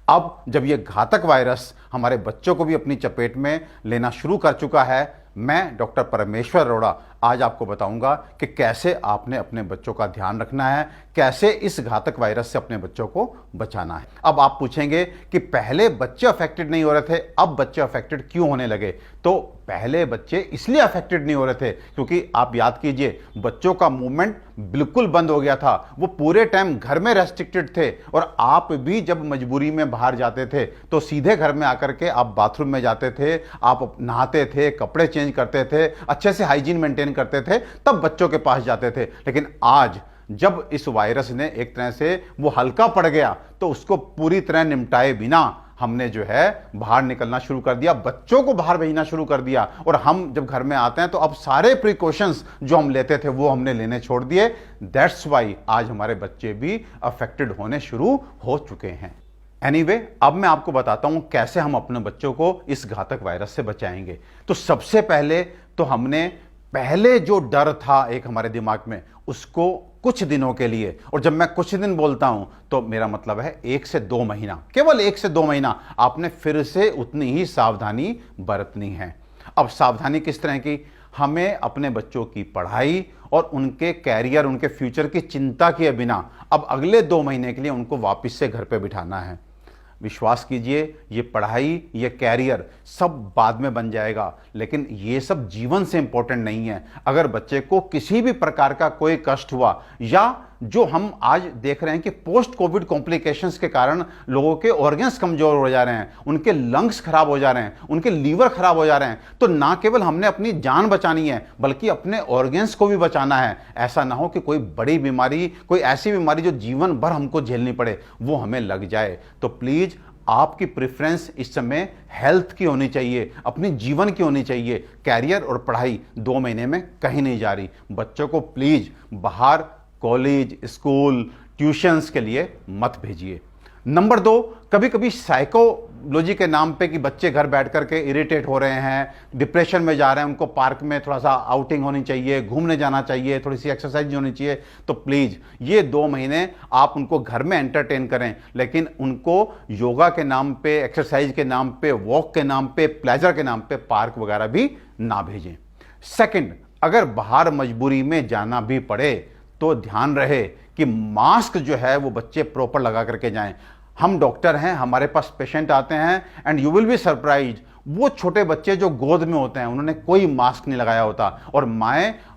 अब जब ये घातक वायरस हमारे बच्चों को भी अपनी चपेट में लेना शुरू कर चुका है, मैं डॉक्टर परमेश्वर अरोड़ा आज आपको बताऊंगा कि कैसे आपने अपने बच्चों का ध्यान रखना है, कैसे इस घातक वायरस से अपने बच्चों को बचाना है। अब आप पूछेंगे कि पहले बच्चे अफेक्टेड नहीं हो रहे थे, अब बच्चे अफेक्टेड क्यों होने लगे? तो पहले बच्चे इसलिए अफेक्टेड नहीं हो रहे थे क्योंकि आप याद कीजिए, बच्चों का मूवमेंट बिल्कुल बंद हो गया था। वो पूरे टाइम घर में रेस्ट्रिक्टेड थे और आप भी जब मजबूरी में बाहर जाते थे तो सीधे घर में आकर के आप बाथरूम में जाते थे, आप नहाते थे, कपड़े चेंज करते थे, अच्छे से हाइजीन मेंटेन करते थे, तब बच्चों के पास जाते थे। लेकिन आज जब इस वायरस ने एक तरह से वो हल्का पड़ गया तो उसको पूरी तरह निपटाए बिना हमने जो है बाहर निकलना शुरू कर दिया, बच्चों को बाहर भेजना शुरू कर दिया। और हम जब घर में आते हैं तो अब सारे प्रिकॉशंस जो हम लेते थे वो हमने लेने छोड़ दिए। दैट्स वाई आज हमारे बच्चे भी अफेक्टेड होने शुरू हो चुके हैं। एनीवे, अब मैं आपको बताता हूं कैसे हम अपने बच्चों को इस घातक वायरस से बचाएंगे। तो सबसे पहले तो हमने पहले जो डर था एक हमारे दिमाग में, उसको कुछ दिनों के लिए, और जब मैं कुछ दिन बोलता हूं तो मेरा मतलब है 1 से 2 महीना, केवल 1 से 2 महीना आपने फिर से उतनी ही सावधानी बरतनी है। अब सावधानी किस तरह की? हमें अपने बच्चों की पढ़ाई और उनके कैरियर, उनके फ्यूचर की चिंता किए बिना अब अगले 2 महीने के लिए उनको वापस से घर पे बिठाना है। विश्वास कीजिए, ये पढ़ाई, ये कैरियर सब बाद में बन जाएगा, लेकिन ये सब जीवन से इंपॉर्टेंट नहीं है। अगर बच्चे को किसी भी प्रकार का कोई कष्ट हुआ, या जो हम आज देख रहे हैं कि पोस्ट कोविड कॉम्प्लिकेशंस के कारण लोगों के ऑर्गन्स कमजोर हो जा रहे हैं, उनके लंग्स खराब हो जा रहे हैं, उनके लीवर खराब हो जा रहे हैं, तो ना केवल हमने अपनी जान बचानी है बल्कि अपने ऑर्गन्स को भी बचाना है। ऐसा ना हो कि कोई बड़ी बीमारी, कोई ऐसी बीमारी जो जीवन भर हमको झेलनी पड़े, वो हमें लग जाए। तो प्लीज आपकी प्रेफरेंस इस समय हेल्थ की होनी चाहिए, अपनी जीवन की होनी चाहिए। कैरियर और पढ़ाई 2 महीने में कहीं नहीं जा रही। बच्चों को प्लीज बाहर कॉलेज, स्कूल, ट्यूशंस के लिए मत भेजिए। नंबर 2, कभी कभी साइकोलॉजी के नाम पे कि बच्चे घर बैठ करके इरिटेट हो रहे हैं, डिप्रेशन में जा रहे हैं, उनको पार्क में थोड़ा सा आउटिंग होनी चाहिए, घूमने जाना चाहिए, थोड़ी सी एक्सरसाइज होनी चाहिए। तो प्लीज ये 2 महीने आप उनको घर में एंटरटेन करें, लेकिन उनको योगा के नाम पे, एक्सरसाइज के नाम पे, वॉक के नाम पे, प्लेजर के नाम पे पार्क वगैरह भी ना भेजें। सेकंड, अगर बाहर मजबूरी में जाना भी पड़े तो ध्यान रहे कि मास्क जो है वो बच्चे प्रॉपर लगा करके जाएं। हम डॉक्टर हैं, हमारे पास पेशेंट आते हैं and you will be surprise, वो छोटे बच्चे जो गोद में होते हैं उन्होंने कोई मास्क नहीं लगाया होता, और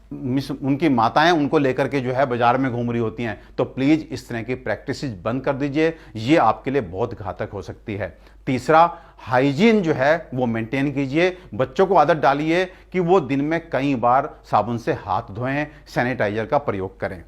उनकी माताएं उनको लेकर के जो है बाजार में घूम रही होती हैं। तो प्लीज इस तरह की प्रैक्टिस बंद कर दीजिए, ये आपके लिए बहुत घातक हो सकती है। तीसरा, हाइजीन जो है वो मेंटेन कीजिए। बच्चों को आदत डालिए कि वो दिन में कई बार साबुन से हाथ धोएं, सैनिटाइजर का प्रयोग करें।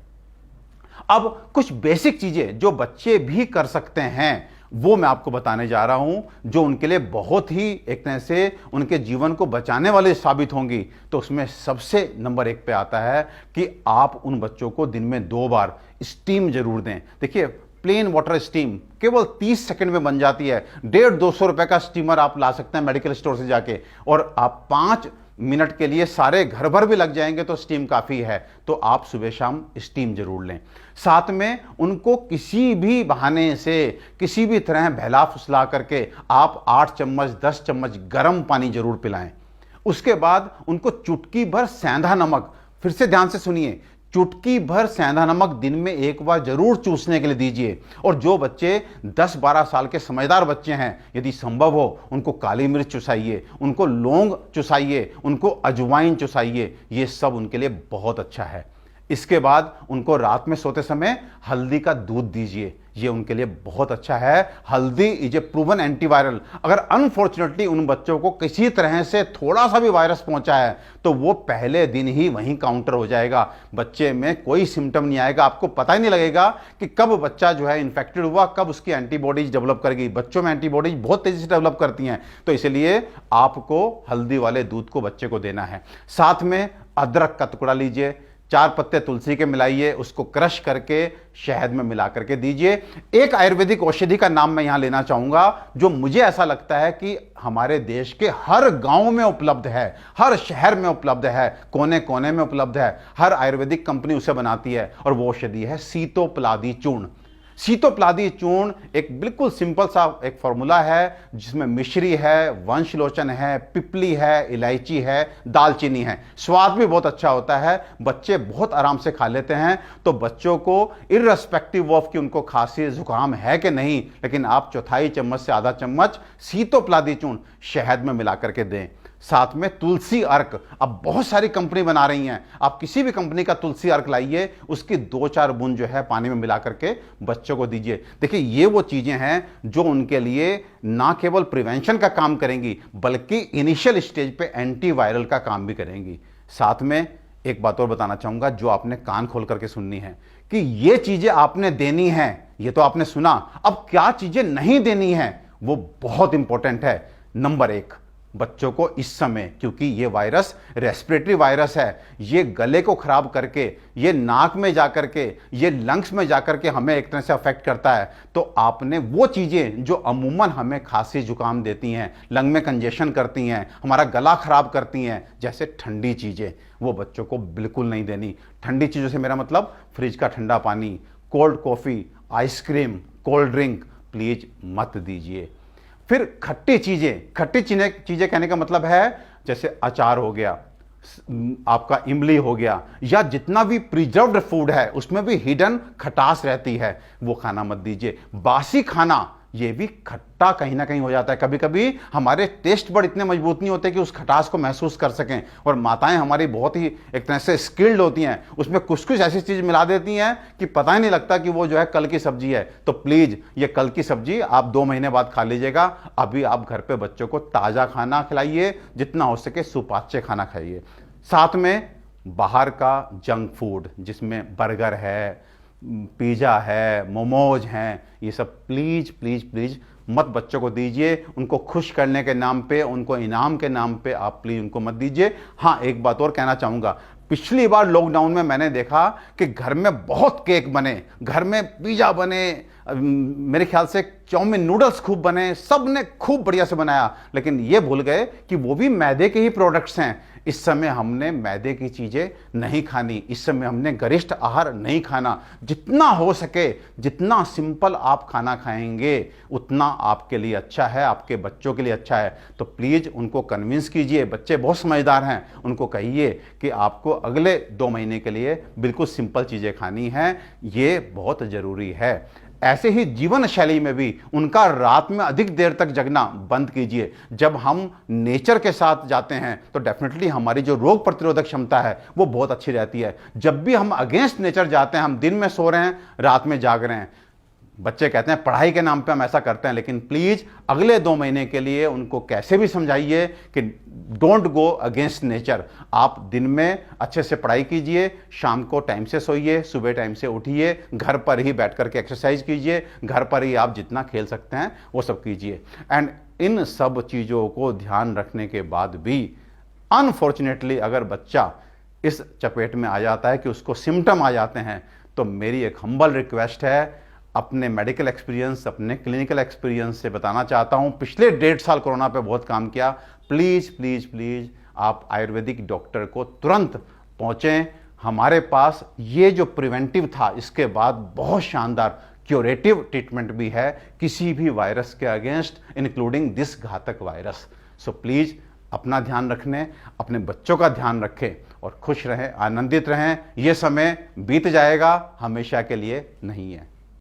अब कुछ बेसिक चीजें जो बच्चे भी कर सकते हैं वो मैं आपको बताने जा रहा हूं, जो उनके लिए बहुत ही एक तरह से उनके जीवन को बचाने वाले साबित होंगी। तो उसमें सबसे नंबर 1 पे आता है कि आप उन बच्चों को दिन में 2 बार स्टीम जरूर दें। देखिए, प्लेन वाटर स्टीम केवल 30 सेकंड में बन जाती है। 150-200 रुपए का स्टीमर आप ला सकते हैं मेडिकल स्टोर से जाके, और आप 5 मिनट के लिए सारे घर भर भी लग जाएंगे तो स्टीम काफी है। तो आप सुबह शाम स्टीम जरूर लें। साथ में उनको किसी भी बहाने से, किसी भी तरह बहला फुसला करके आप 8 चम्मच 10 चम्मच गर्म पानी जरूर पिलाएं। उसके बाद उनको चुटकी भर सेंधा नमक, फिर से ध्यान से सुनिए, चुटकी भर सेंधा नमक दिन में 1 बार जरूर चूसने के लिए दीजिए। और जो बच्चे 10-12 साल के समझदार बच्चे हैं, यदि संभव हो उनको काली मिर्च चुसाइए, उनको लौंग चुसाइए, उनको अजवाइन चुसाइए, ये सब उनके लिए बहुत अच्छा है। इसके बाद उनको रात में सोते समय हल्दी का दूध दीजिए, ये उनके लिए बहुत अच्छा है। हल्दी इज ए प्रूवन एंटीवायरल। अगर अनफॉर्चुनेटली उन बच्चों को किसी तरह से थोड़ा सा भी वायरस पहुंचा है तो वो पहले दिन ही वहीं काउंटर हो जाएगा, बच्चे में कोई सिम्टम नहीं आएगा, आपको पता ही नहीं लगेगा कि कब बच्चा जो है इन्फेक्टेड हुआ, कब उसकी एंटीबॉडीज डेवलप कर गई। बच्चों में एंटीबॉडीज बहुत तेजी से डेवलप करती हैं, तो इसलिए आपको हल्दी वाले दूध को बच्चे को देना है। साथ में अदरक का टुकड़ा लीजिए, 4 पत्ते तुलसी के मिलाइए, उसको क्रश करके शहद में मिला करके दीजिए। एक आयुर्वेदिक औषधि का नाम मैं यहां लेना चाहूंगा जो मुझे ऐसा लगता है कि हमारे देश के हर गांव में उपलब्ध है, हर शहर में उपलब्ध है, कोने कोने में उपलब्ध है, हर आयुर्वेदिक कंपनी उसे बनाती है, और वो औषधि है सीतोपलादी चूर्ण। सीतोप्लादी चूर्ण एक बिल्कुल सिंपल सा एक फॉर्मूला है जिसमें मिश्री है, वंशलोचन है, पिपली है, इलायची है, दालचीनी है। स्वाद भी बहुत अच्छा होता है, बच्चे बहुत आराम से खा लेते हैं। तो बच्चों को इररेस्पेक्टिव ऑफ कि उनको खांसी जुकाम है कि नहीं, लेकिन आप चौथाई चम्मच से आधा चम्मच सीतोप्लादी चूर्ण शहद में मिला करके दें। साथ में तुलसी अर्क, अब बहुत सारी कंपनी बना रही हैं, आप किसी भी कंपनी का तुलसी अर्क लाइए, उसकी 2-4 बूंद जो है पानी में मिला करके बच्चों को दीजिए। देखिए ये वो चीजें हैं जो उनके लिए ना केवल प्रिवेंशन का काम करेंगी बल्कि इनिशियल स्टेज पे एंटीवायरल का काम भी करेंगी। साथ में एक बात और बताना चाहूंगा जो आपने कान खोल करके सुननी है कि ये चीजें आपने देनी है। ये तो आपने सुना, अब क्या चीजें नहीं देनी है वो बहुत इंपॉर्टेंट है। नंबर 1, बच्चों को इस समय, क्योंकि ये वायरस रेस्पिरेटरी वायरस है, ये गले को खराब करके, ये नाक में जाकर के, ये लंग्स में जाकर के हमें एक तरह से अफेक्ट करता है। तो आपने वो चीजें जो अमूमन हमें खांसी जुकाम देती हैं, लंग में कंजेशन करती हैं, हमारा गला खराब करती हैं, जैसे ठंडी चीजें, वो बच्चों को बिल्कुल नहीं देनी। ठंडी चीजों से मेरा मतलब फ्रिज का ठंडा पानी, cold coffee, ice cream, cold drink please मत दीजिए। फिर खट्टी चीजें कहने का मतलब है जैसे अचार हो गया, आपका इमली हो गया, या जितना भी प्रिजर्व्ड फूड है उसमें भी हिडन खटास रहती है, वो खाना मत दीजिए। बासी खाना ये भी खट्टा कहीं ना कहीं हो जाता है। कभी कभी हमारे टेस्ट बड इतने मजबूत नहीं होते कि उस खटास को महसूस कर सकें, और माताएं हमारी बहुत ही एक तरह से स्किल्ड होती हैं, उसमें कुछ कुछ ऐसी चीज मिला देती हैं कि पता ही नहीं लगता कि वो जो है कल की सब्जी है। तो प्लीज ये कल की सब्जी आप 2 महीने बाद खा लीजिएगा। अभी आप घर पे बच्चों को ताजा खाना खिलाइए, जितना हो सके सुपाच्य खाना खाइए। साथ में बाहर का जंक फूड जिसमें बर्गर है, पिज़्ज़ा है, मोमोज हैं, ये सब प्लीज प्लीज प्लीज मत बच्चों को दीजिए। उनको खुश करने के नाम पे, उनको इनाम के नाम पे आप प्लीज उनको मत दीजिए। हाँ, एक बात और कहना चाहूँगा, पिछली बार लॉकडाउन में मैंने देखा कि घर में बहुत केक बने, घर में पिज़्ज़ा बने, मेरे ख्याल से चाउमीन नूडल्स खूब बने, सब ने खूब बढ़िया से बनाया, लेकिन ये भूल गए कि वो भी मैदे के ही प्रोडक्ट्स हैं। इस समय हमने मैदे की चीजें नहीं खानी, इस समय हमने गरिष्ठ आहार नहीं खाना। जितना हो सके, जितना सिंपल आप खाना खाएंगे उतना आपके लिए अच्छा है, आपके बच्चों के लिए अच्छा है। तो प्लीज उनको कन्विंस कीजिए, बच्चे बहुत समझदार हैं, उनको कहिए कि आपको अगले 2 महीने के लिए बिल्कुल सिंपल चीजें खानी हैं, ये बहुत जरूरी है। ऐसे ही जीवन शैली में भी उनका रात में अधिक देर तक जगना बंद कीजिए। जब हम नेचर के साथ जाते हैं तो डेफिनेटली हमारी जो रोग प्रतिरोधक क्षमता है वो बहुत अच्छी रहती है। जब भी हम अगेंस्ट नेचर जाते हैं, हम दिन में सो रहे हैं, रात में जाग रहे हैं, बच्चे कहते हैं पढ़ाई के नाम पे हम ऐसा करते हैं, लेकिन प्लीज अगले 2 महीने के लिए उनको कैसे भी समझाइए कि डोंट गो अगेंस्ट नेचर। आप दिन में अच्छे से पढ़ाई कीजिए, शाम को टाइम से सोइए, सुबह टाइम से उठिए, घर पर ही बैठ करके एक्सरसाइज कीजिए, घर पर ही आप जितना खेल सकते हैं वो सब कीजिए। एंड इन सब चीज़ों को ध्यान रखने के बाद भी अनफॉर्चुनेटली अगर बच्चा इस चपेट में आ जाता है कि उसको सिम्टम आ जाते हैं, तो मेरी एक हम्बल रिक्वेस्ट है, अपने मेडिकल एक्सपीरियंस, अपने क्लिनिकल एक्सपीरियंस से बताना चाहता हूं, पिछले 1.5 साल कोरोना पे बहुत काम किया। प्लीज़ प्लीज़ प्लीज़ आप आयुर्वेदिक डॉक्टर को तुरंत पहुंचें। हमारे पास ये जो प्रिवेंटिव था, इसके बाद बहुत शानदार क्यूरेटिव ट्रीटमेंट भी है किसी भी वायरस के अगेंस्ट, इंक्लूडिंग दिस घातक वायरस। सो प्लीज़ अपना ध्यान रखने, अपने बच्चों का ध्यान रखें और खुश रहें, आनंदित रहें। ये समय बीत जाएगा, हमेशा के लिए नहीं है।